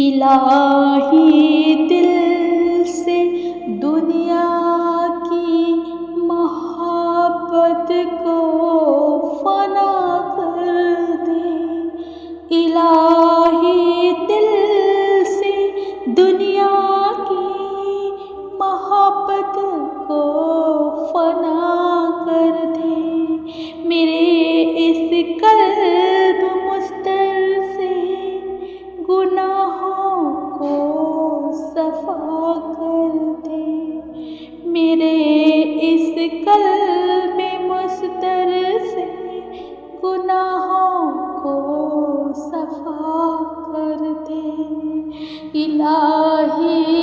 الہی دل سے دنیا کی محبت کو فنا کر دے، الہی دل سے دنیا کی محبت کو فنا کر دے، میرے اس قلب مضطر سے گناہوں کو صفا کر دے، میرے اس قلب مضطر سے گناہوں کو صفا کر دے، الہی